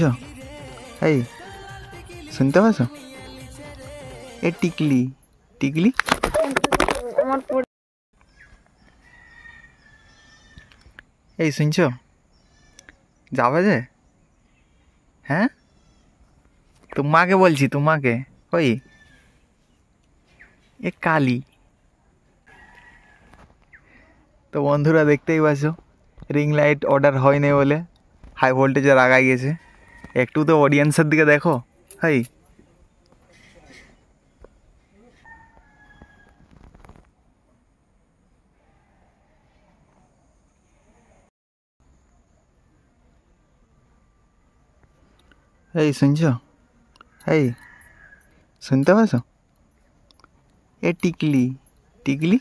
শুনছো? এই শুনতে পাচ্ছ? এ টিকলি টিকলি এই শুনছো? যাবে যে? হ্যাঁ, তোমাকে বলছি, তোমাকে। ওই এ কালি। তো বন্ধুরা দেখতেই পাচ্ছ, রিং লাইট অর্ডার হয়নি বলে হাই ভোল্টেজে রাগাই গেছে। একটু তো অডিয়েন্সের দিকে দেখো। হাই, এই শুনছো? এই শুনতে পাচ্ছ? এ টিকলি টিকলি